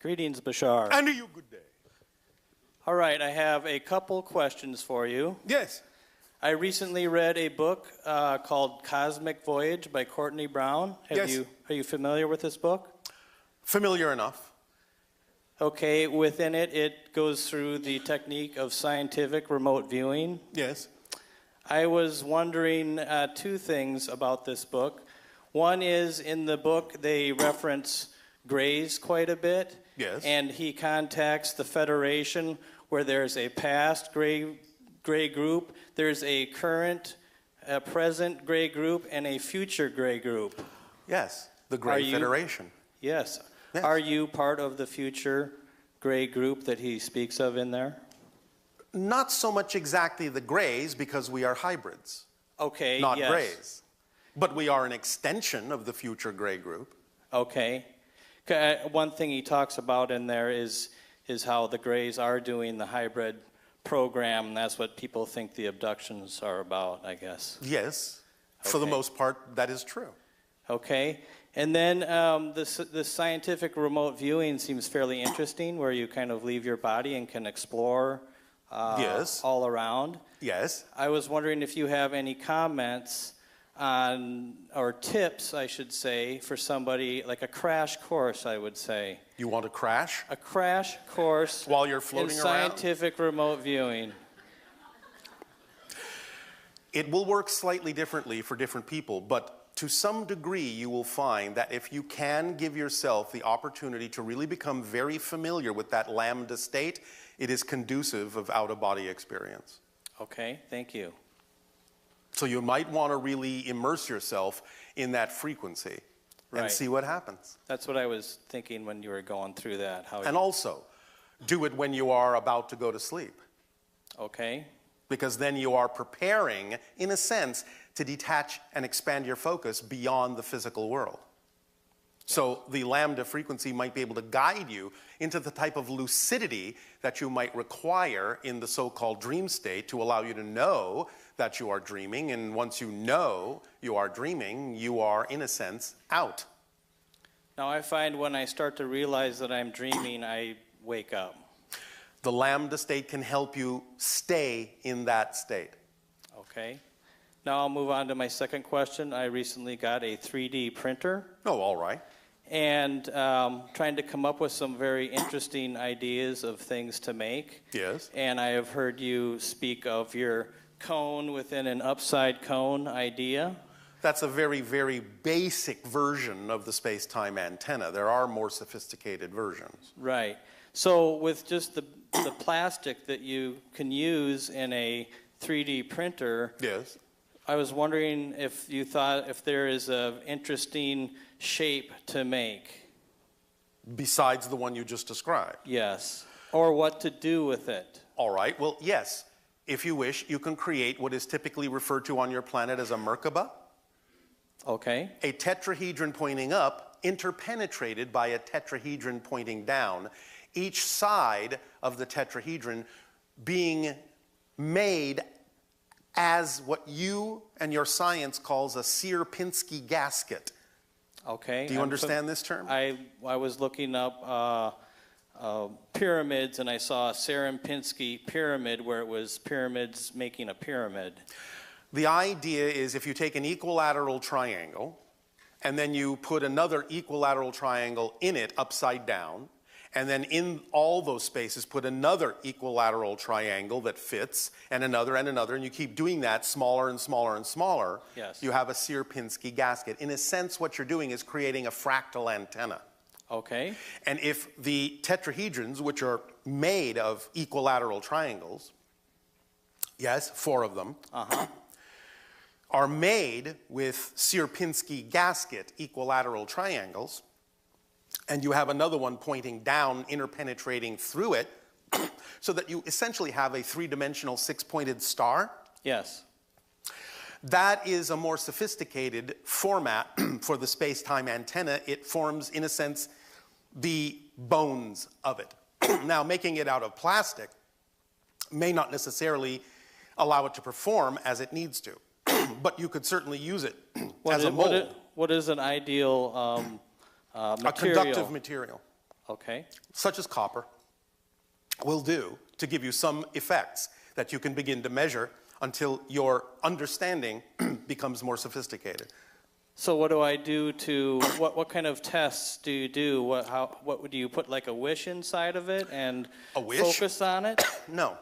Greetings, Bashar. And to you, good day. All right, I have a couple questions for you. Yes. I recently read a book called Cosmic Voyage by Courtney Brown. Are you familiar with this book? Familiar enough. Okay, within it, it goes through the technique of scientific remote viewing. Yes. I was wondering two things about this book. One is, in the book, they reference grays quite a bit. Yes. And he contacts the Federation where there's a past gray group, there's a current, present gray group, and a future gray group. Yes, the Gray Federation. Yes. Yes. Are you part of the future gray group that he speaks of in there? Not so much exactly the grays, because we are hybrids. Okay, not yes. grays. But we are an extension of the future gray group. Okay. One thing he talks about in there is how the grays are doing the hybrid program, and that's what people think the abductions are about, I guess. Yes. Okay. For the most part, that is true. Okay. And then the scientific remote viewing seems fairly interesting, where you kind of leave your body and can explore Yes. all around. Yes. I was wondering if you have any comments on, or tips, I should say, for somebody, like a crash course, I would say. You want to crash? A crash course while you're floating in around? scientific remote viewing. It will work slightly differently for different people, but to some degree you will find that if you can give yourself the opportunity to really become very familiar with that lambda state, it is conducive of out-of-body experience. Okay, thank you. So you might want to really immerse yourself in that frequency and see what happens. That's what I was thinking when you were going through that. And also, do it when you are about to go to sleep. Okay. Because then you are preparing, in a sense, to detach and expand your focus beyond the physical world. So the lambda frequency might be able to guide you into the type of lucidity that you might require in the so-called dream state to allow you to know that you are dreaming. And once you know you are dreaming, you are, in a sense, out. Now I find when I start to realize that I'm dreaming, I wake up. The lambda state can help you stay in that state. Okay. Now I'll move on to my second question. I recently got a 3D printer. Oh, all right. And trying to come up with some very interesting ideas of things to make. Yes. And I have heard you speak of your cone within an upside cone idea. That's a very, very basic version of the space-time antenna. There are more sophisticated versions. Right. So with just the plastic that you can use in a 3D printer, yes, I was wondering if you thought if there is an interesting shape to make. Besides the one you just described? Yes. Or what to do with it. All right. Well, yes. If you wish, you can create what is typically referred to on your planet as a Merkaba. Okay. A tetrahedron pointing up, interpenetrated by a tetrahedron pointing down. Each side of the tetrahedron being made as what you and your science calls a Sierpinski gasket. Okay. Do you understand this term? I was looking up pyramids, and I saw a Sierpinski pyramid where it was pyramids making a pyramid. The idea is if you take an equilateral triangle and then you put another equilateral triangle in it upside down, and then in all those spaces put another equilateral triangle that fits, and another, and you keep doing that smaller and smaller and smaller, yes, you have a Sierpinski gasket. In a sense, what you're doing is creating a fractal antenna. Okay. And if the tetrahedrons, which are made of equilateral triangles, yes, 4 of them, are made with Sierpinski gasket equilateral triangles, and you have another one pointing down, interpenetrating through it, so that you essentially have a 3-dimensional 6-pointed star. Yes. That is a more sophisticated format for the space-time antenna. It forms, in a sense, the bones of it. Now, making it out of plastic may not necessarily allow it to perform as it needs to, but you could certainly use it as a mold. What is an ideal material? A conductive material. Okay. such as copper, will do to give you some effects that you can begin to measure until your understanding becomes more sophisticated. So what do I do to, what kind of tests do you do? What would you put, like a wish inside of it and A wish? focus on it? No.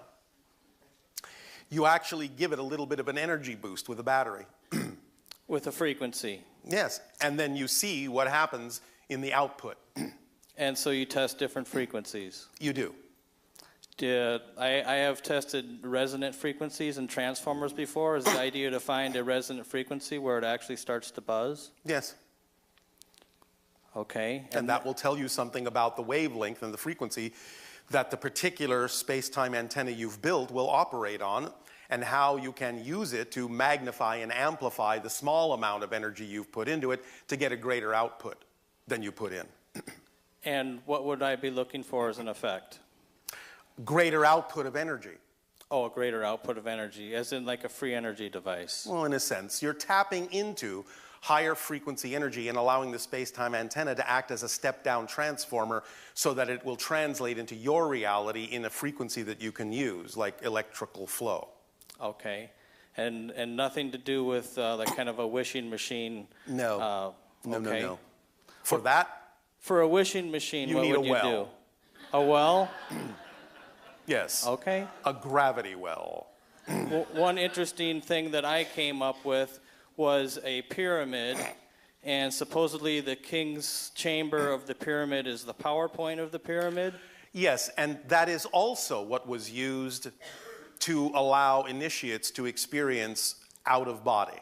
You actually give it a little bit of an energy boost with a battery. With a frequency. Yes, and then you see what happens in the output. And so you test different frequencies. You do. I have tested resonant frequencies and transformers before. Is the idea to find a resonant frequency where it actually starts to buzz? Yes. Okay. And that will tell you something about the wavelength and the frequency that the particular space-time antenna you've built will operate on, and how you can use it to magnify and amplify the small amount of energy you've put into it to get a greater output than you put in. And what would I be looking for as an effect? Greater output of energy. Oh, a greater output of energy, as in like a free energy device. Well, in a sense, you're tapping into higher frequency energy and allowing the space-time antenna to act as a step-down transformer so that it will translate into your reality in a frequency that you can use, like electrical flow. Okay. And nothing to do with like kind of a wishing machine? No. Okay. No. For that, for a wishing machine, you what need would a you well. do? A well? Yes. Okay. A gravity well. Well, one interesting thing that I came up with was a pyramid, and supposedly the king's chamber of the pyramid is the power point of the pyramid. Yes, and that is also what was used to allow initiates to experience out of body.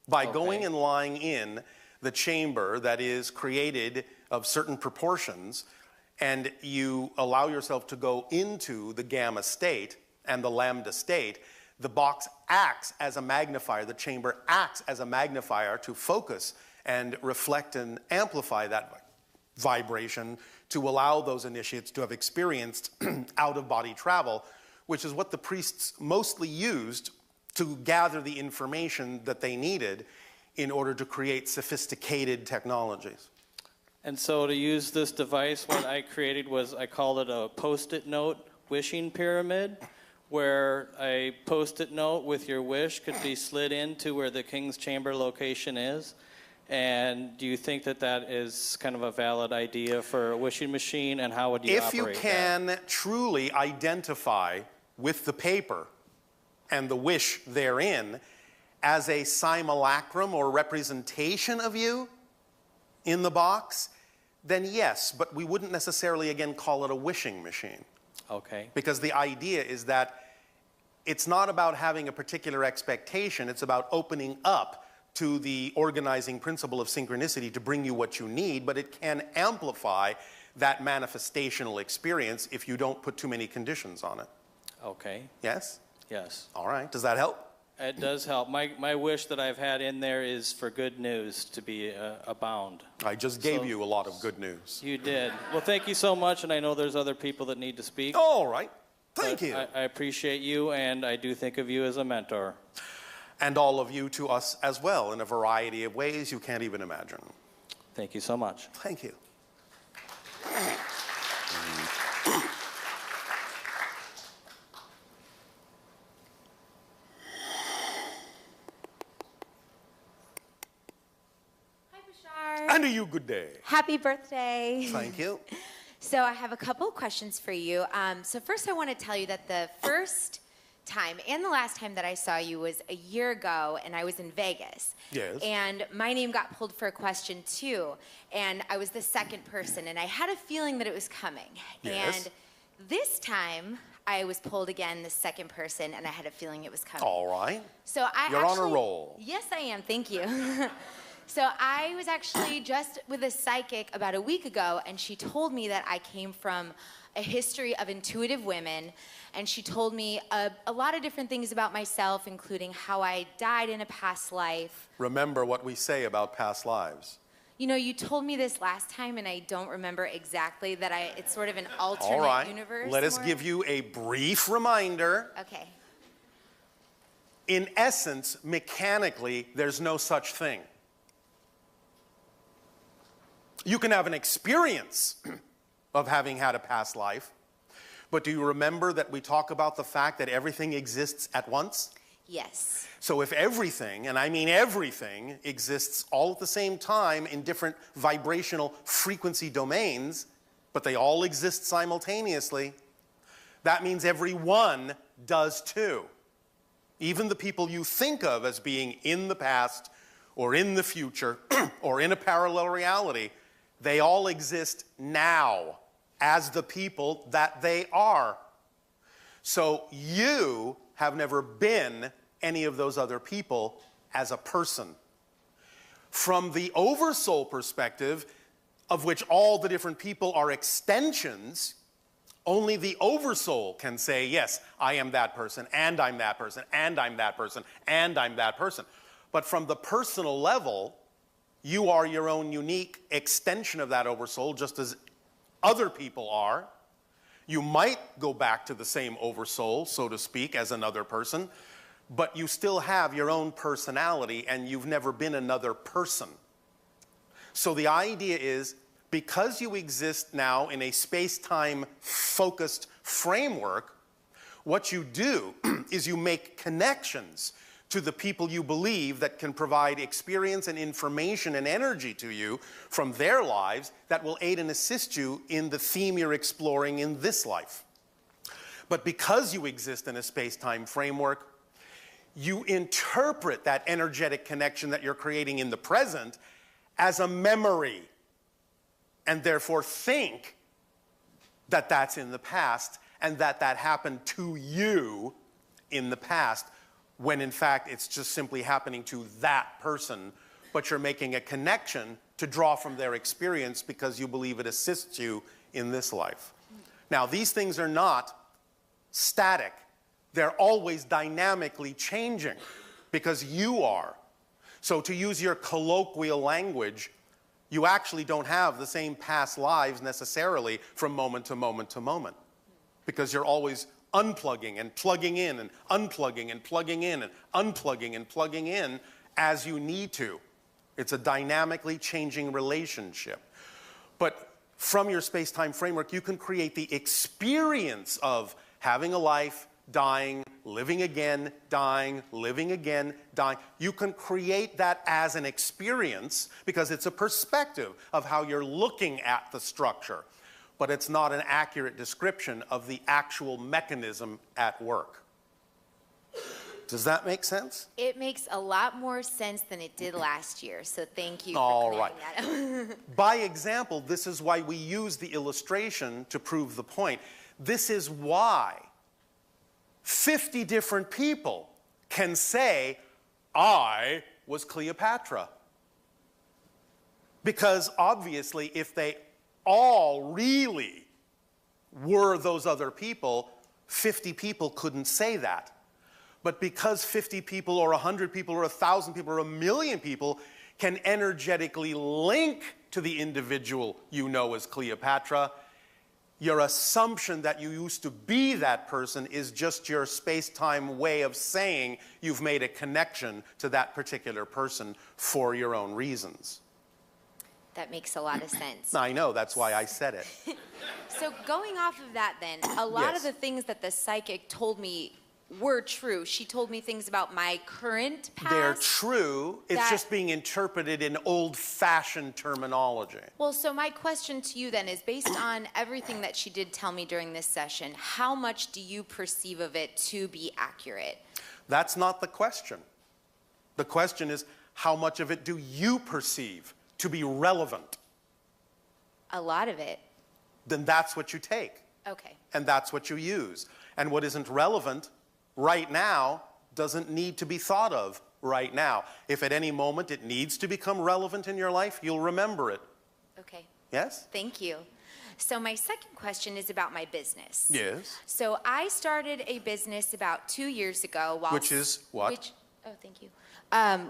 By going and lying in the chamber that is created of certain proportions, and you allow yourself to go into the gamma state and the lambda state, the box acts as a magnifier, the chamber acts as a magnifier to focus and reflect and amplify that vibration to allow those initiates to have experienced out-of-body travel, which is what the priests mostly used to gather the information that they needed in order to create sophisticated technologies. And so to use this device, what I created was, I called it a post-it note wishing pyramid, where a post-it note with your wish could be slid into where the king's chamber location is. And do you think that that is kind of a valid idea for a wishing machine, and how would you operate that? If you can truly identify with the paper and the wish therein as a simulacrum or representation of you in the box, then yes, but we wouldn't necessarily again call it a wishing machine. Okay. Because the idea is that it's not about having a particular expectation, it's about opening up to the organizing principle of synchronicity to bring you what you need, but it can amplify that manifestational experience if you don't put too many conditions on it. Okay. Yes? Yes. All right. Does that help? It does help. My wish that I've had in there is for good news to be abound. I just gave you a lot of good news. You did. Well, thank you so much, and I know there's other people that need to speak. All right. Thank you. I appreciate you, and I do think of you as a mentor. And all of you to us as well in a variety of ways you can't even imagine. Thank you so much. Thank you. Hi, Bashar. And to you, good day. Happy birthday. Thank you. So I have a couple questions for you. So first I want to tell you that the first time and the last time that I saw you was a year ago, and I was in Vegas. Yes. And my name got pulled for a question too, and I was the second person, and I had a feeling that it was coming. Yes. And this time I was pulled again, the second person, and I had a feeling it was coming. All right. So You're on a roll. Yes, I am. Thank you. So I was actually just with a psychic about a week ago, and she told me that I came from a history of intuitive women, and she told me a lot of different things about myself, including how I died in a past life. Remember what we say about past lives. You know, you told me this last time, and I don't remember exactly that it's sort of an alternate All right. universe. Let us more. give you a brief reminder. Okay. In essence, mechanically, there's no such thing. You can have an experience of having had a past life. But do you remember that we talk about the fact that everything exists at once? Yes. So if everything, and I mean everything, exists all at the same time in different vibrational frequency domains, but they all exist simultaneously, that means everyone does too. Even the people you think of as being in the past or in the future or in a parallel reality, they all exist now as the people that they are. So you have never been any of those other people as a person. From the oversoul perspective, of which all the different people are extensions, only the oversoul can say, yes, I am that person, and I'm that person, and I'm that person, and I'm that person. But from the personal level, you are your own unique extension of that oversoul, just as other people are. You might go back to the same oversoul, so to speak, as another person, but you still have your own personality, and you've never been another person. So the idea is, because you exist now in a space-time focused framework, what you do is you make connections to the people you believe that can provide experience and information and energy to you from their lives that will aid and assist you in the theme you're exploring in this life. But because you exist in a space-time framework, you interpret that energetic connection that you're creating in the present as a memory, and therefore think that that's in the past and that that happened to you in the past, when in fact it's just simply happening to that person, but you're making a connection to draw from their experience because you believe it assists you in this life. Now, these things are not static. They're always dynamically changing because you are. So to use your colloquial language, you actually don't have the same past lives necessarily from moment to moment to moment, because you're always unplugging and plugging in and unplugging and plugging in and unplugging and plugging in as you need to. It's a dynamically changing relationship. But from your space-time framework, you can create the experience of having a life, dying, living again, dying, living again, dying. You can create that as an experience because it's a perspective of how you're looking at the structure. But it's not an accurate description of the actual mechanism at work. Does that make sense? It makes a lot more sense than it did last year, so thank you for All clearing right. that up. By example, this is why we use the illustration to prove the point. This is why 50 different people can say, I was Cleopatra. Because obviously, if they all really were those other people, 50 people couldn't say that. But because 50 people or 100 people or 1,000 people or 1,000,000 people can energetically link to the individual you know as Cleopatra, your assumption that you used to be that person is just your space-time way of saying you've made a connection to that particular person for your own reasons. That makes a lot of sense. I know, that's why I said it. So going off of that then, a lot Yes. of the things that the psychic told me were true. She told me things about my current past. They're true, it's that- just being interpreted in old-fashioned terminology. Well, so my question to you then is, based on everything that she did tell me during this session, how much do you perceive of it to be accurate? That's not the question. The question is, how much of it do you perceive to be relevant? A lot of it. Then that's what you take, Okay. and that's what you use. And what isn't relevant right now doesn't need to be thought of right now. If at any moment it needs to become relevant in your life, you'll remember it. Okay. Yes? Thank you. So my second question is about my business. Yes. So I started a business about 2 years ago. Which is what? Thank you.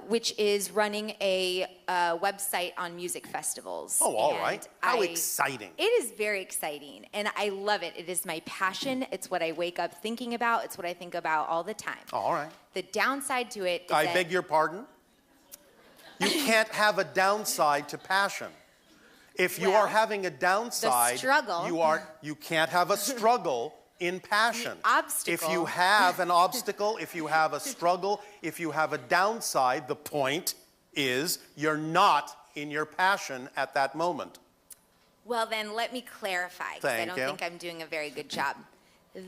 Which is running a website on music festivals. Oh, all And right. How exciting. It is very exciting, and I love it. It is my passion. It's what I wake up thinking about. It's what I think about all the time. All right. The downside to it is I that beg your pardon? You can't have a downside to passion. If you Well, are having a downside, struggle. you can't have a struggle in passion. The obstacle. If you have an obstacle, if you have a struggle, if you have a downside, the point is you're not in your passion at that moment. Well, then let me clarify, because I Thank don't you. think I'm doing a very good job.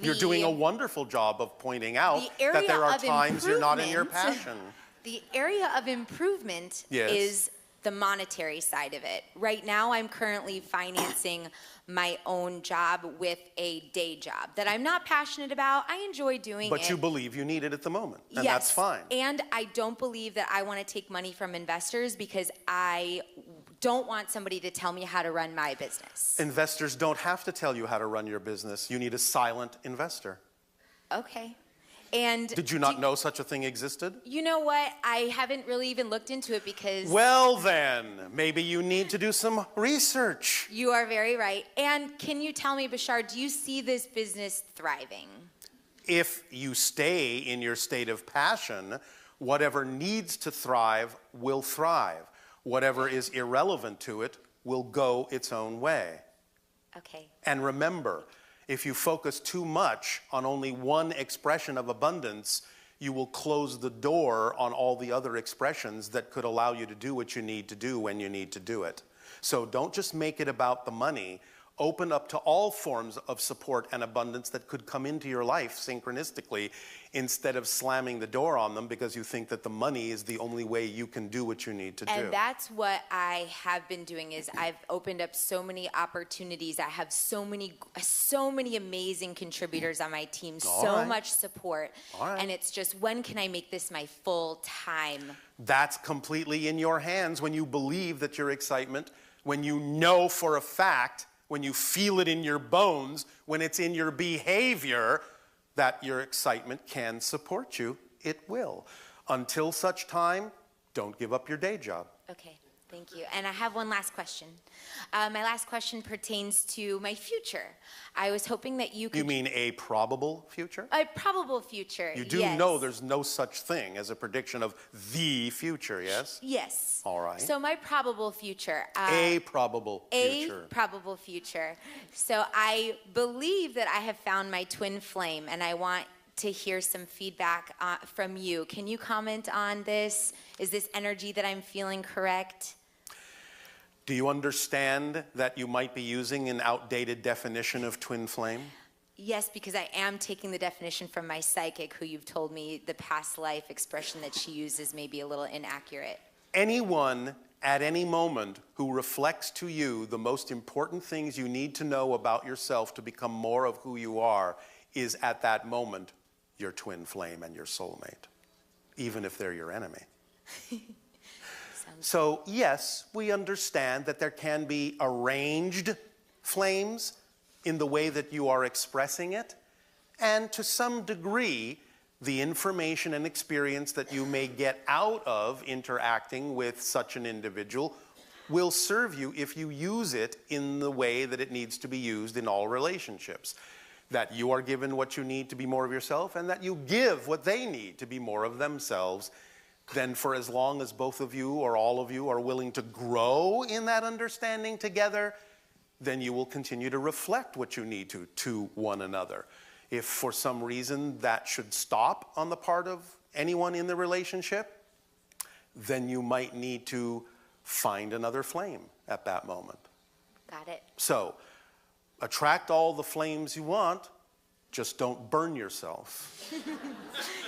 You're doing a wonderful job of pointing out The area that there are of times you're not in your improvement- passion. The area of improvement Yes. is the monetary side of it. Right now, I'm currently financing my own job with a day job that I'm not passionate about. I enjoy doing it. But you believe you need it at the moment, and Yes, that's fine. And I don't believe that I want to take money from investors because I don't want somebody to tell me how to run my business. Investors don't have to tell you how to run your business. You need a silent investor. Okay. And Did you not know such a thing existed? You know what? I haven't really even looked into it because Well then, maybe you need to do some research. you are very right. And can you tell me, Bashar, do you see this business thriving? If you stay in your state of passion, whatever needs to thrive will thrive. Whatever is irrelevant to it will go its own way. Okay. And remember, if you focus too much on only one expression of abundance, you will close the door on all the other expressions that could allow you to do what you need to do when you need to do it. So don't just make it about the money. Open up to all forms of support and abundance that could come into your life synchronistically instead of slamming the door on them because you think that the money is the only way you can do what you need to do. And that's what I have been doing is I've opened up so many opportunities. I have so many amazing contributors on my team, so right. much support. All right. And it's just when can I make this my full time? That's completely in your hands when you believe that your excitement, when you know for a fact, when you feel it in your bones, when it's in your behavior, that your excitement can support you, it will. Until such time, don't give up your day job. Okay, thank you. And I have one last question. My last question pertains to my future. I was hoping that you could... You mean a probable future? A probable future, You do yes. know there's no such thing as a prediction of the future, yes? Yes. All right. So my probable future... A probable future. A probable future. So I believe that I have found my twin flame, and I want to hear some feedback from you. Can you comment on this? Is this energy that I'm feeling correct? Do you understand that you might be using an outdated definition of twin flame? Yes, because I am taking the definition from my psychic, who you've told me the past life expression that she uses may be a little inaccurate. Anyone at any moment who reflects to you the most important things you need to know about yourself to become more of who you are is at that moment your twin flame and your soulmate, even if they're your enemy. So yes, we understand that there can be arranged flames in the way that you are expressing it, and to some degree, the information and experience that you may get out of interacting with such an individual will serve you if you use it in the way that it needs to be used in all relationships. That you are given what you need to be more of yourself, and that you give what they need to be more of themselves. Then for as long as both of you or all of you are willing to grow in that understanding together, then you will continue to reflect what you need to one another. If for some reason that should stop on the part of anyone in the relationship, then you might need to find another flame at that moment. Got it. So, attract all the flames you want, just don't burn yourself.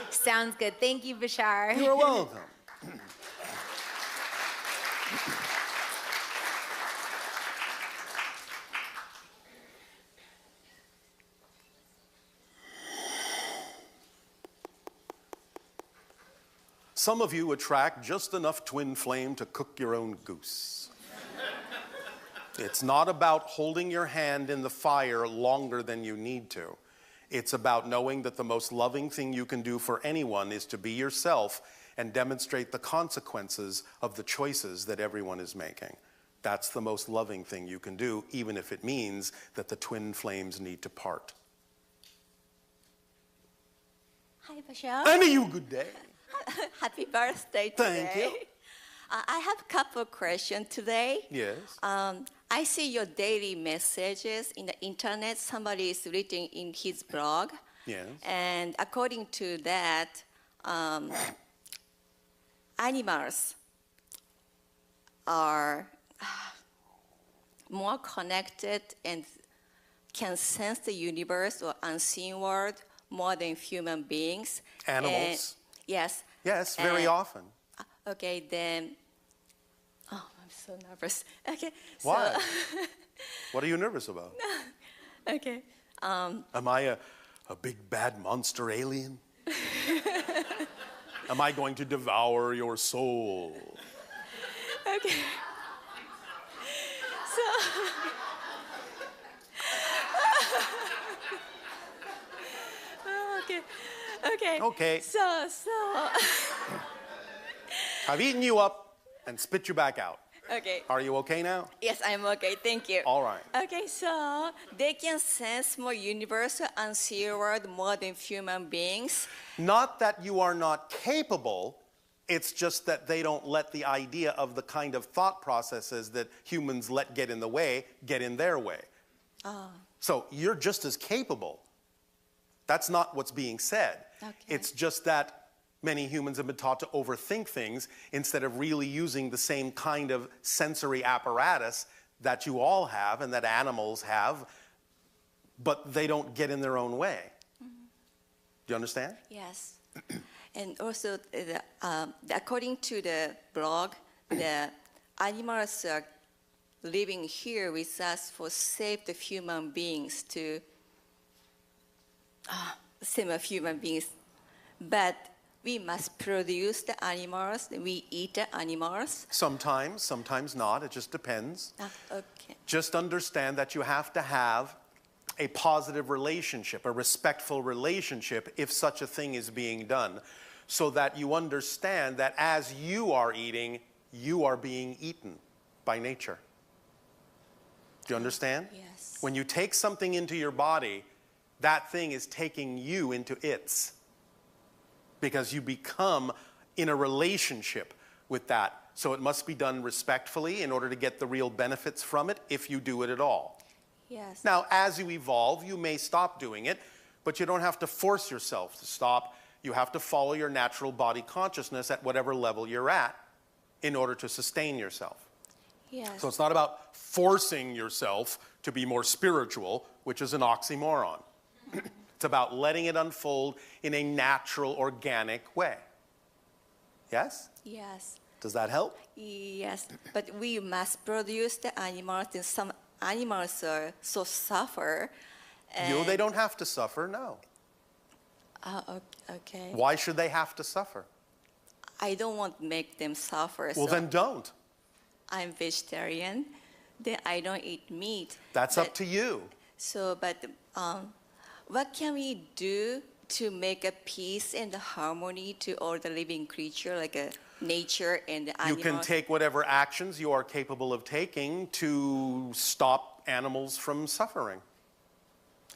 Sounds good. Thank you, Bashar. You're welcome. Some of you attract just enough twin flame to cook your own goose. It's not about holding your hand in the fire longer than you need to. It's about knowing that the most loving thing you can do for anyone is to be yourself and demonstrate the consequences of the choices that everyone is making. That's the most loving thing you can do, even if it means that the twin flames need to part. Hi, Bashar. And you good day. Happy birthday today. Thank you. I have a couple of questions today. Yes. I see your daily messages in the internet. Somebody is writing in his blog. Yes. And according to that, animals are more connected and can sense the universe or unseen world more than human beings. Animals? Yes. Yes, very And- often. Okay, then. Oh, I'm so nervous. Okay. Why? So, What are you nervous about? okay. Am I a big bad monster alien? Am I going to devour your soul? Okay. So. Okay. Okay. Okay. So. I've eaten you up and spit you back out. Okay. Are you okay now? Yes, I'm okay. Thank you. All right. Okay, so they can sense more universal unseen world more than human beings. Not that you are not capable, it's just that they don't let the idea of the kind of thought processes that humans let get in the way get in their way. So you're just as capable. That's not what's being said. Okay. It's just that many humans have been taught to overthink things instead of really using the same kind of sensory apparatus that you all have and that animals have, but they don't get in their own way. Mm-hmm. Do you understand? Yes. And also, according to the blog, the animals are living here with us for save the human beings to save of human beings. But we must produce the animals, we eat the animals. Sometimes, sometimes not. It just depends. Okay. Just understand that you have to have a positive relationship, a respectful relationship, if such a thing is being done, so that you understand that as you are eating, you are being eaten by nature. Do you understand? Yes. When you take something into your body, that thing is taking you into its, because you become in a relationship with that. So it must be done respectfully in order to get the real benefits from it, if you do it at all. Yes. Now, as you evolve, you may stop doing it, but you don't have to force yourself to stop. You have to follow your natural body consciousness at whatever level you're at in order to sustain yourself. Yes. So it's not about forcing yourself to be more spiritual, which is an oxymoron. It's about letting it unfold in a natural, organic way. Yes? Yes. Does that help? Yes. But we must produce the animals, and some animals are so suffer. They don't have to suffer, no. Okay. Why should they have to suffer? I don't want to make them suffer. Well, so then don't. I'm vegetarian. Then I don't eat meat. That's up to you. So, but what can we do to make a peace and harmony to all the living creature, like nature and the You animals? can take whatever actions you are capable of taking to stop animals from suffering.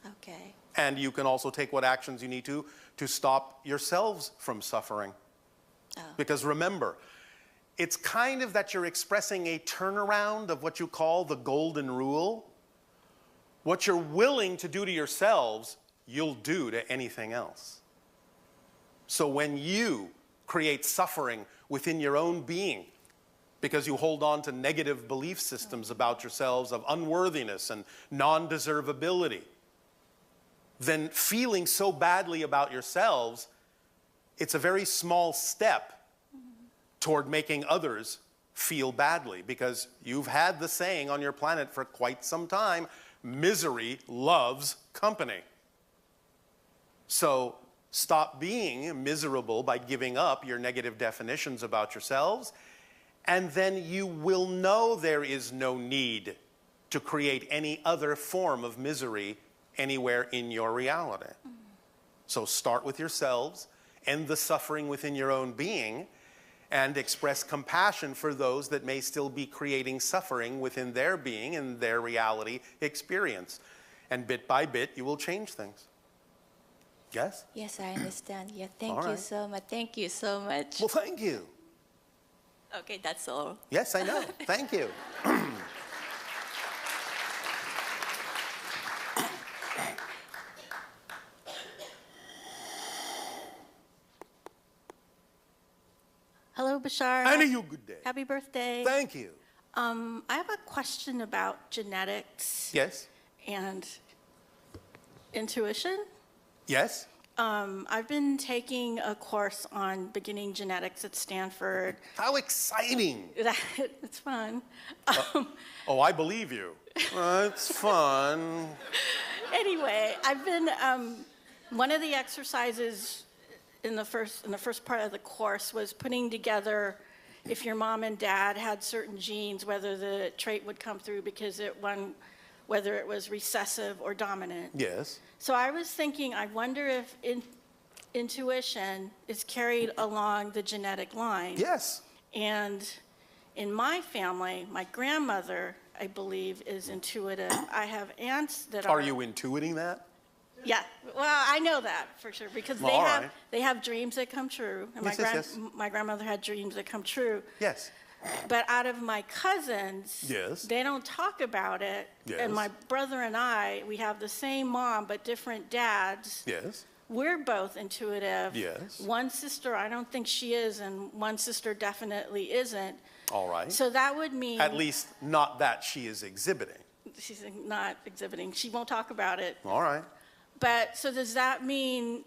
Okay. And you can also take what actions you need to stop yourselves from suffering. Because remember, it's kind of that you're expressing a turnaround of what you call the golden rule. What you're willing to do to yourselves, you'll do to anything else. So when you create suffering within your own being, because you hold on to negative belief systems about yourselves of unworthiness and non-deservability, then feeling so badly about yourselves, it's a very small step toward making others feel badly, because you've had the saying on your planet for quite some time, misery loves company. So stop being miserable by giving up your negative definitions about yourselves, and then you will know there is no need to create any other form of misery anywhere in your reality. So start with yourselves, end the suffering within your own being, and express compassion for those that may still be creating suffering within their being and their reality experience. And bit by bit, you will change things. Yes? Yes, I understand. Yeah, thank All you right. so much. Thank you so much. Well, thank you. Okay, that's all. Yes, I know. Thank you. Hello, Bashar. And you good day. Happy birthday. Thank you. I have a question about genetics Yes. and intuition. Yes. I've been taking a course on beginning genetics at Stanford. How exciting. It's fun. Oh, I believe you. It's fun. Anyway, I've been one of the exercises in the first part of the course was putting together if your mom and dad had certain genes, whether the trait would come through because whether it was recessive or dominant. Yes. So I was thinking, I wonder if intuition is carried along the genetic line. Yes. And in my family, my grandmother, I believe, is intuitive. I have aunts that are. Are you intuiting that? Yeah. Well, I know that for sure because Well, all right. they have dreams that come true. And Yes. my grandmother had dreams that come true. Yes. But out of my cousins, Yes. they don't talk about it. Yes. And my brother and I, we have the same mom but different dads. Yes. We're both intuitive. Yes. One sister, I don't think she is, and one sister definitely isn't. All right. So that would mean At least not that she is exhibiting. she's not exhibiting. She won't talk about it. All right. But so does that mean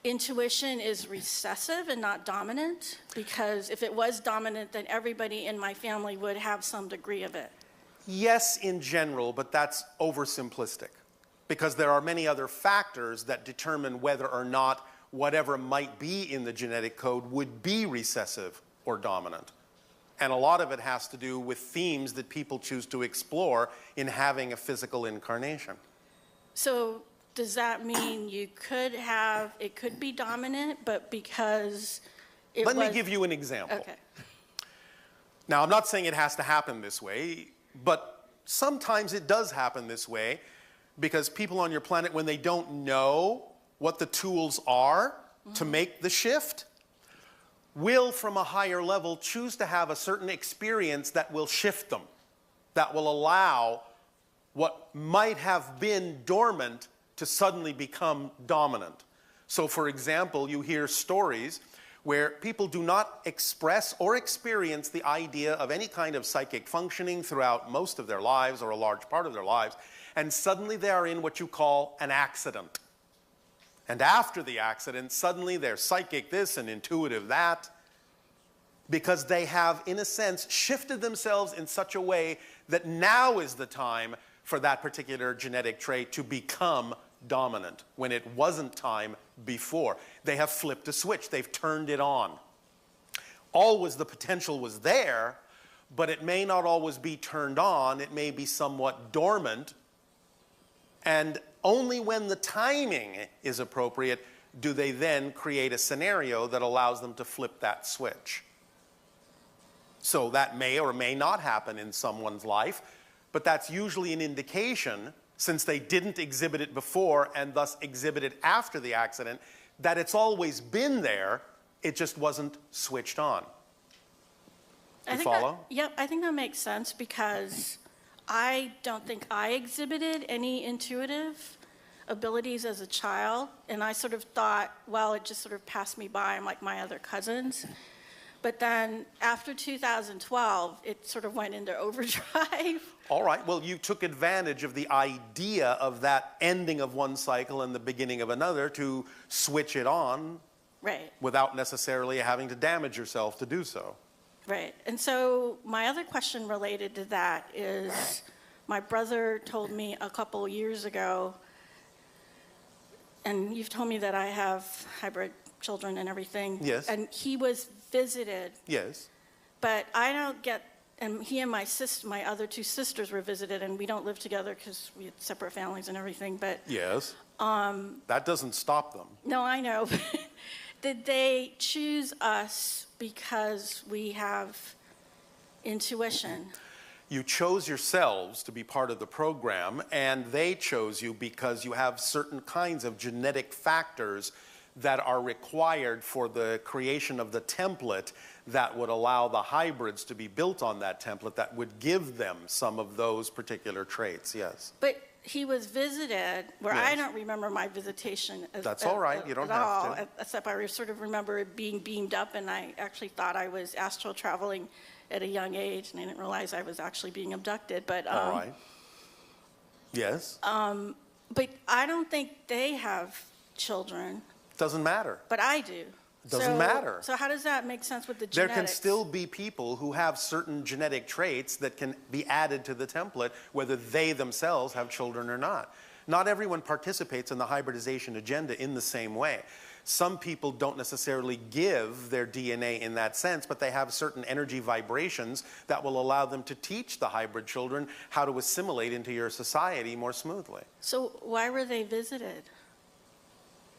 intuition is recessive and not dominant? Because if it was dominant, then everybody in my family would have some degree of it. Yes, in general, but that's oversimplistic because there are many other factors that determine whether or not whatever might be in the genetic code would be recessive or dominant. And a lot of it has to do with themes that people choose to explore in having a physical incarnation. So does that mean it could be dominant, but because it Let me was- give you an example. Okay. Now, I'm not saying it has to happen this way, but sometimes it does happen this way because people on your planet, when they don't know what the tools are to make the shift, will, from a higher level, choose to have a certain experience that will shift them, that will allow what might have been dormant to suddenly become dominant. So, for example, you hear stories where people do not express or experience the idea of any kind of psychic functioning throughout most of their lives or a large part of their lives, and suddenly they are in what you call an accident. And after the accident, suddenly they're psychic this and intuitive that, because they have, in a sense, shifted themselves in such a way that now is the time for that particular genetic trait to become dominant, when it wasn't time before. They have flipped a switch. They've turned it on. Always the potential was there, but it may not always be turned on. It may be somewhat dormant. And only when the timing is appropriate do they then create a scenario that allows them to flip that switch. So that may or may not happen in someone's life, but that's usually an indication, since they didn't exhibit it before and thus exhibit it after the accident, that it's always been there, it just wasn't switched on. You follow? Yep, I think that makes sense because I don't think I exhibited any intuitive abilities as a child, and I sort of thought, well, it just sort of passed me by. I'm like my other cousins. But then after 2012, it sort of went into overdrive. All right, well, you took advantage of the idea of that ending of one cycle and the beginning of another to switch it on. Right. Without necessarily having to damage yourself to do so. Right. And so my other question related to that is my brother told me a couple years ago, and you've told me that I have hybrid children and everything. Yes. And he was visited. Yes. But I don't get, and he and my other two sisters were visited, and we don't live together because we had separate families and everything, but. Yes. That doesn't stop them. No, I know. Did they choose us because we have intuition? You chose yourselves to be part of the program, and they chose you because you have certain kinds of genetic factors that are required for the creation of the template that would allow the hybrids to be built on that template that would give them some of those particular traits, yes. But he was visited, where I Yes. don't remember my visitation That's all right, you don't have to. except I sort of remember it being beamed up, and I actually thought I was astral traveling at a young age, and I didn't realize I was actually being abducted. But All right. Yes. but I don't think they have children, Doesn't matter. but I do. Doesn't matter. So how does that make sense with the There genetics? can still be people who have certain genetic traits that can be added to the template, whether they themselves have children or not. Not everyone participates in the hybridization agenda in the same way. Some people don't necessarily give their DNA in that sense, but they have certain energy vibrations that will allow them to teach the hybrid children how to assimilate into your society more smoothly. So why were they visited?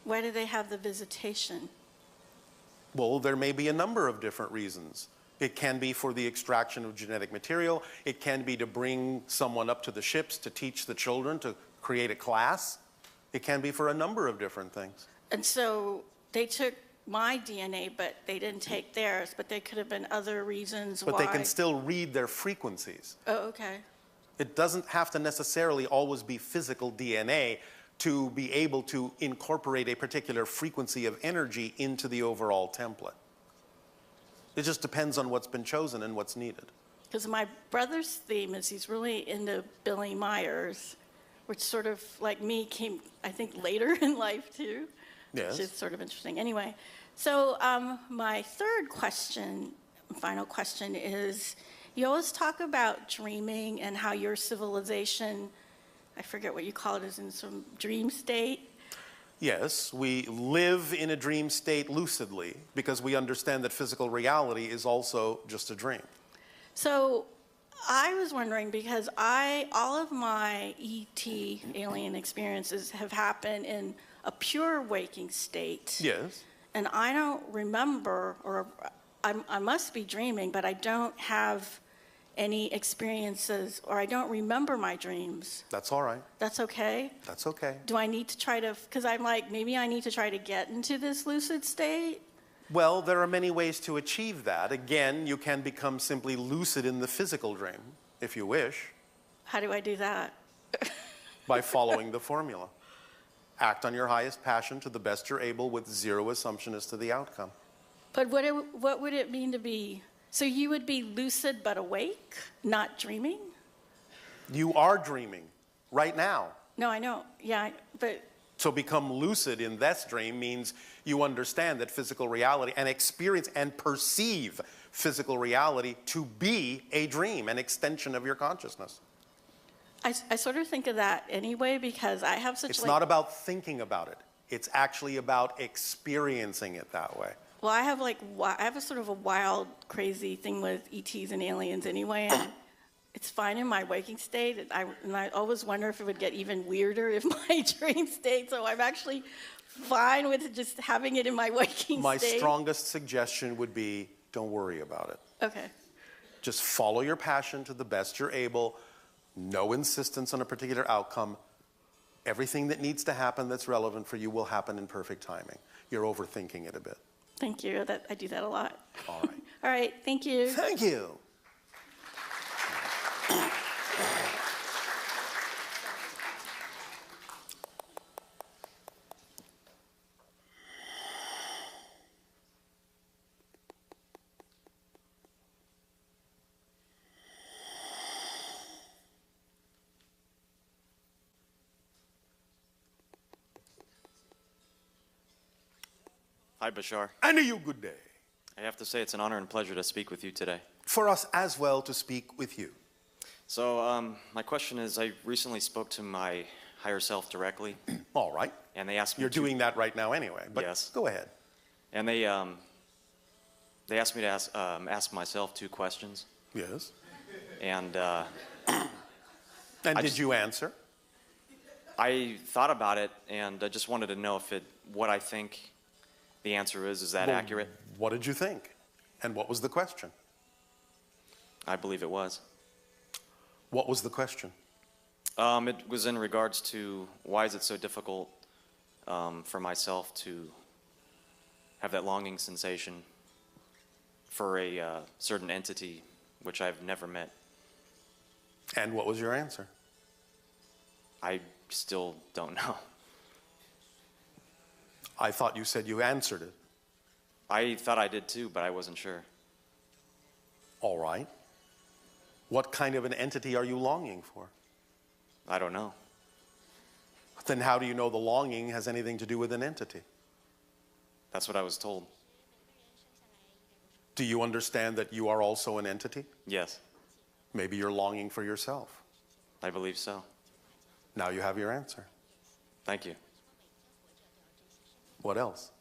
Why did they have the visitation? Well, there may be a number of different reasons. It can be for the extraction of genetic material. It can be to bring someone up to the ships to teach the children to create a class. It can be for a number of different things. And so they took my DNA, but they didn't take theirs, but there could have been other reasons But why. they can still read their frequencies. Oh, okay. It doesn't have to necessarily always be physical DNA to be able to incorporate a particular frequency of energy into the overall template. It just depends on what's been chosen and what's needed. Because my brother's theme is he's really into Billy Myers, which sort of, like me, came, I think, later in life, too. Yes. Which is sort of interesting. Anyway, so my third question, final question is, you always talk about dreaming and how your civilization, I forget what you call it, is in some dream state. Yes, we live in a dream state lucidly because we understand that physical reality is also just a dream. So I was wondering, because all of my ET alien experiences have happened in a pure waking state. Yes. And I don't remember, or I must be dreaming, but I don't have any experiences, or I don't remember my dreams. That's all right. That's okay? That's okay. Do I need to try to, because I'm like, maybe I need to try to get into this lucid state? Well, there are many ways to achieve that. Again, you can become simply lucid in the physical dream, if you wish, How do I do that? by following the formula. Act on your highest passion to the best you're able with zero assumption as to the outcome. But what would it mean to be, so you would be lucid but awake, not dreaming? You are dreaming right now. No, I know, yeah, but So become lucid in this dream means you understand that physical reality and experience and perceive physical reality to be a dream, an extension of your consciousness. I sort of think of that anyway, because I have such It's like, not about thinking about it. It's actually about experiencing it that way. well, I have a sort of a wild, crazy thing with ETs and aliens anyway, and it's fine in my waking state, and I always wonder if it would get even weirder if my dream state, so I'm actually fine with just having it in my waking My state. strongest suggestion would be don't worry about it. Okay. Just follow your passion to the best you're able. No insistence on a particular outcome. Everything that needs to happen that's relevant for you will happen in perfect timing. You're overthinking it a bit. Thank you. I do that a lot. All right. All right. Thank you. Thank you. Hi, Bashar. And to you, good day. I have to say it's an honor and pleasure to speak with you today. For us as well to speak with you. So, my question is, I recently spoke to my higher self directly, All right. and they asked me You're to, doing that right now anyway, but Yes. go ahead. and they asked me to ask myself 2 questions, Yes. and And I did just- you answer? I thought about it, and I just wanted to know if what I think the answer is that Well, accurate? What did you think? And what was the question? I believe it was. What was the question? It was in regards to why is it so difficult for myself to have that longing sensation for a certain entity which I've never met. And what was your answer? I still don't know. I thought you said you answered it. I thought I did too, but I wasn't sure. All right. What kind of an entity are you longing for? I don't know. Then how do you know the longing has anything to do with an entity? That's what I was told. Do you understand that you are also an entity? Yes, Maybe you're longing for yourself. I believe so. Now you have your answer. Thank you. What else?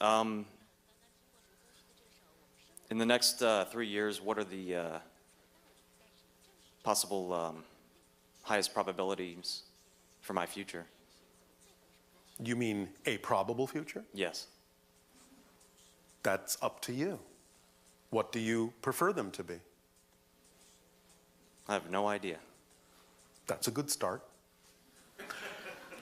In the next 3 years, what are the possible highest probabilities for my future? You mean a probable future? Yes. That's up to you. What do you prefer them to be? I have no idea. That's a good start.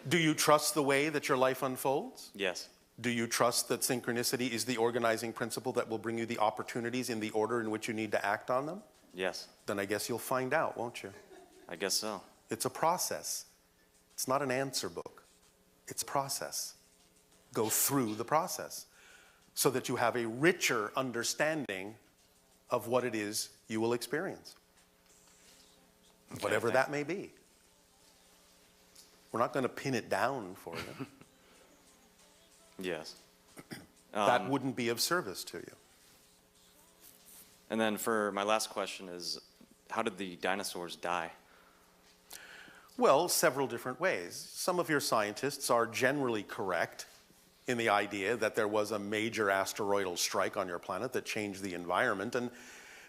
Do you trust the way that your life unfolds? Yes. Do you trust that synchronicity is the organizing principle that will bring you the opportunities in the order in which you need to act on them? Yes. Then I guess you'll find out, won't you? I guess so. It's a process. It's not an answer book. It's a process. Go through the process so that you have a richer understanding of what it is you will experience. Whatever that may be. We're not going to pin it down for you. Yes. That wouldn't be of service to you. And then for my last question is, how did the dinosaurs die? Well, several different ways. Some of your scientists are generally correct in the idea that there was a major asteroidal strike on your planet that changed the environment and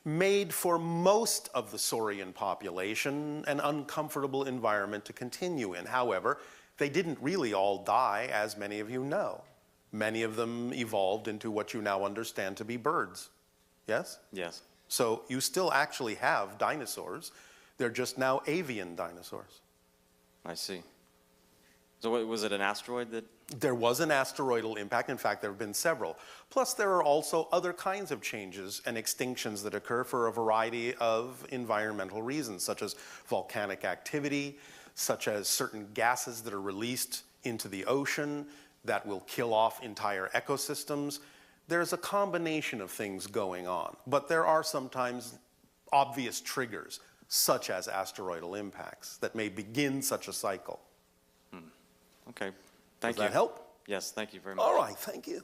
made for most of the saurian population an uncomfortable environment to continue in. However, they didn't really all die, as many of you know. Many of them evolved into what you now understand to be birds. Yes? Yes. So you still actually have dinosaurs. They're just now avian dinosaurs. I see. So was it an asteroid that? There was an asteroidal impact. In fact, there have been several. Plus, there are also other kinds of changes and extinctions that occur for a variety of environmental reasons, such as volcanic activity, such as certain gases that are released into the ocean that will kill off entire ecosystems. There's a combination of things going on, but there are sometimes obvious triggers, such as asteroidal impacts, that may begin such a cycle. Okay. Thank you. Does that help? Yes, thank you very much. All right, thank you.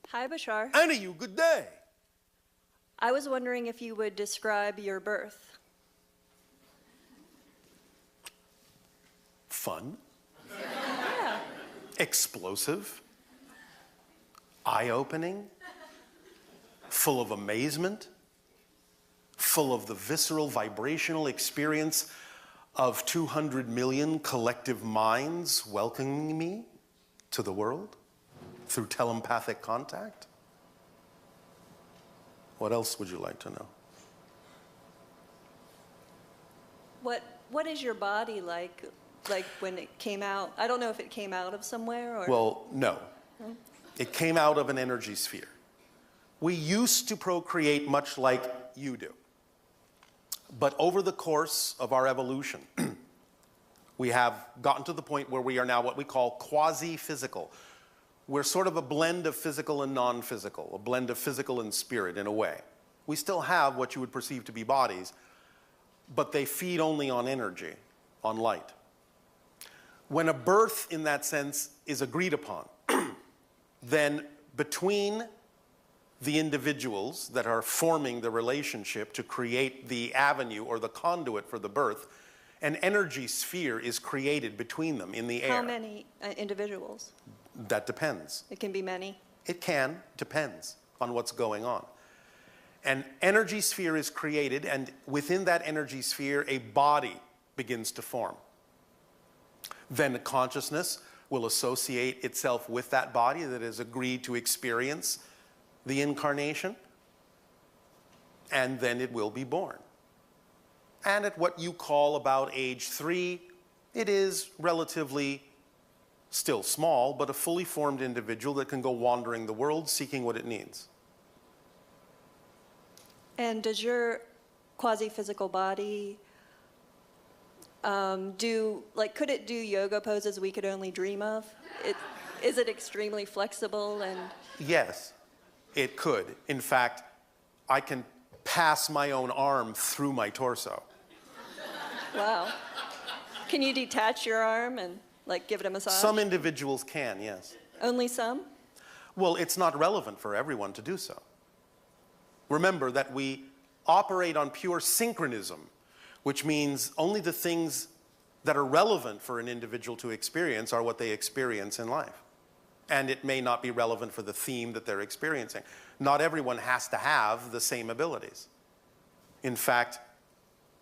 Hi, Bashar. Anna, you good day. I was wondering if you would describe your birth. Fun. Yeah. Explosive. Eye-opening. Full of amazement. Full of the visceral, vibrational experience of 200 million collective minds welcoming me to the world through telepathic contact. What else would you like to know? What is your body like when it came out? I don't know if it came out of somewhere or... Well, no. It came out of an energy sphere. We used to procreate much like you do. But over the course of our evolution, we have gotten to the point where we are now what we call quasi-physical. We're sort of a blend of physical and non-physical, a blend of physical and spirit in a way. We still have what you would perceive to be bodies, but they feed only on energy, on light. When a birth in that sense is agreed upon, then between the individuals that are forming the relationship to create the avenue or the conduit for the birth, an energy sphere is created between them in the air. How many individuals? That depends. It can be many. It can, depends on what's going on. An energy sphere is created, and within that energy sphere, a body begins to form. Then consciousness will associate itself with that body that has agreed to experience the incarnation. and then it will be born. And at what you call about age 3, it is relatively still small, but a fully formed individual that can go wandering the world seeking what it needs. And does your quasi-physical body could it do yoga poses we could only dream of? Is it extremely flexible and? Yes, it could. In fact, I can pass my own arm through my torso. Wow. Can you detach your arm and give it a massage? Some individuals can, yes. Only some? Well, it's not relevant for everyone to do so. Remember that we operate on pure synchronism, which means only the things that are relevant for an individual to experience are what they experience in life. And it may not be relevant for the theme that they're experiencing. Not everyone has to have the same abilities. In fact,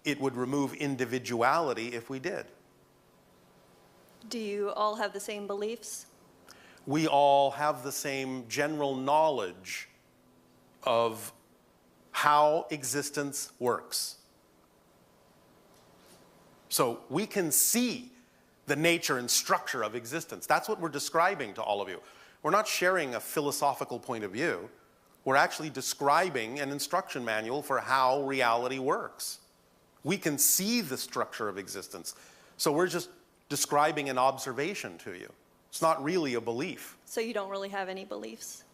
it would remove individuality if we did. Do you all have the same beliefs? We all have the same general knowledge of how existence works. So we can see the nature and structure of existence. That's what we're describing to all of you. We're not sharing a philosophical point of view. We're actually describing an instruction manual for how reality works. We can see the structure of existence. So we're just describing an observation to you. It's not really a belief. So you don't really have any beliefs?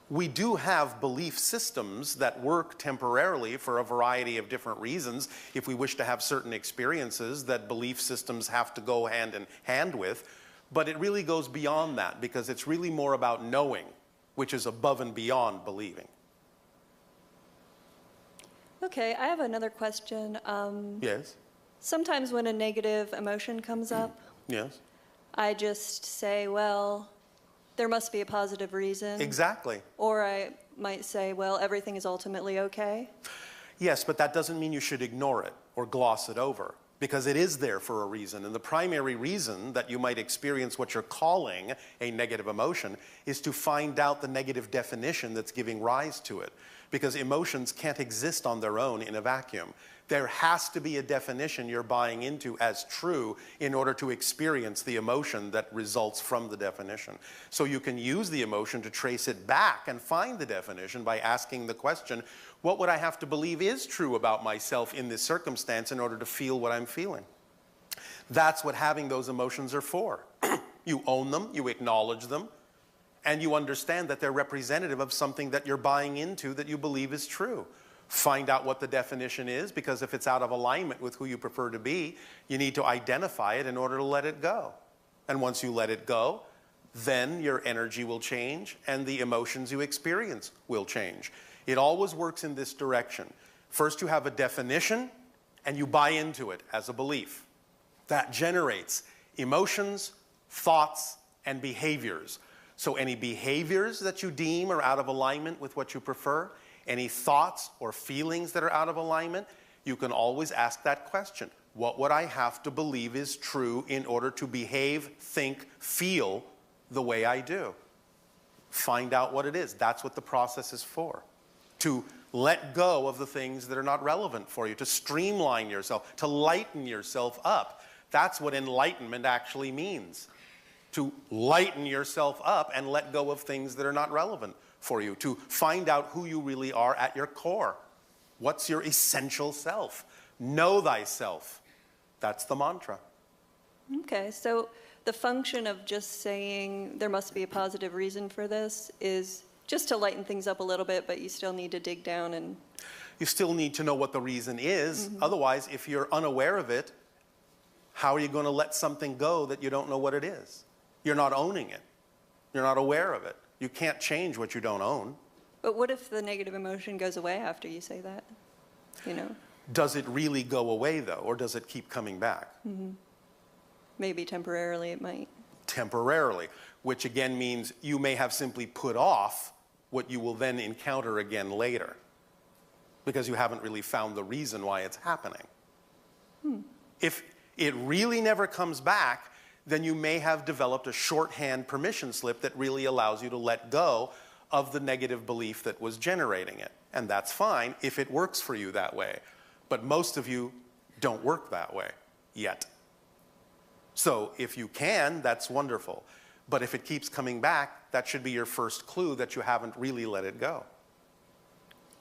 We do have belief systems that work temporarily for a variety of different reasons. If we wish to have certain experiences that belief systems have to go hand in hand with, but it really goes beyond that because it's really more about knowing, which is above and beyond believing. Okay, I have another question. Yes? Sometimes when a negative emotion comes up, Yes? I just say, well, there must be a positive reason. Exactly. Or I might say, well, everything is ultimately okay. Yes, but that doesn't mean you should ignore it or gloss it over, because it is there for a reason. And the primary reason that you might experience what you're calling a negative emotion is to find out the negative definition that's giving rise to it. Because emotions can't exist on their own in a vacuum. There has to be a definition you're buying into as true in order to experience the emotion that results from the definition. So you can use the emotion to trace it back and find the definition by asking the question, what would I have to believe is true about myself in this circumstance in order to feel what I'm feeling? That's what having those emotions are for. You own them, you acknowledge them, and you understand that they're representative of something that you're buying into that you believe is true. Find out what the definition is, because if it's out of alignment with who you prefer to be, you need to identify it in order to let it go. And once you let it go, then your energy will change and the emotions you experience will change. It always works in this direction. First you have a definition and you buy into it as a belief. That generates emotions, thoughts, and behaviors. So any behaviors that you deem are out of alignment with what you prefer, any thoughts or feelings that are out of alignment, you can always ask that question. What would I have to believe is true in order to behave, think, feel the way I do? Find out what it is. That's what the process is for. To let go of the things that are not relevant for you, to streamline yourself, to lighten yourself up. That's what enlightenment actually means. To lighten yourself up and let go of things that are not relevant for you, to find out who you really are at your core. What's your essential self? Know thyself. That's the mantra. Okay, so the function of just saying there must be a positive reason for this is just to lighten things up a little bit, but you still need to dig down and... You still need to know what the reason is. Otherwise, if you're unaware of it, how are you going to let something go that you don't know what it is? You're not owning it. You're not aware of it. You can't change what you don't own. But what if the negative emotion goes away after you say that? You know? Does it really go away, though, or does it keep coming back? Maybe temporarily it might. Temporarily, which again means you may have simply put off what you will then encounter again later, because you haven't really found the reason why it's happening. If it really never comes back, then you may have developed a shorthand permission slip that really allows you to let go of the negative belief that was generating it. And that's fine if it works for you that way. But most of you don't work that way yet. So if you can, that's wonderful. But if it keeps coming back, that should be your first clue that you haven't really let it go.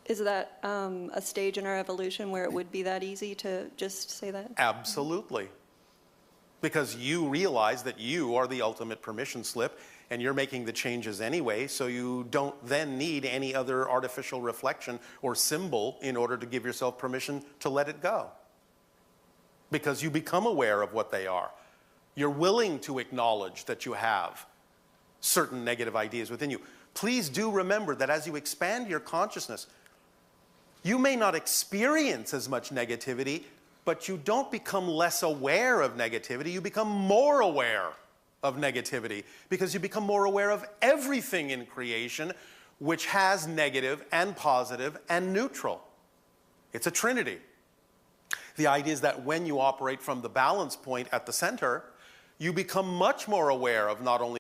Is that a stage in our evolution where it would be that easy to just say that? Absolutely. Because you realize that you are the ultimate permission slip and you're making the changes anyway, so you don't then need any other artificial reflection or symbol in order to give yourself permission to let it go. Because you become aware of what they are. You're willing to acknowledge that you have certain negative ideas within you. Please do remember that as you expand your consciousness, you may not experience as much negativity, but you don't become less aware of negativity. You become more aware of negativity because you become more aware of everything in creation which has negative and positive and neutral. It's a trinity. The idea is that when you operate from the balance point at the center, you become much more aware of not only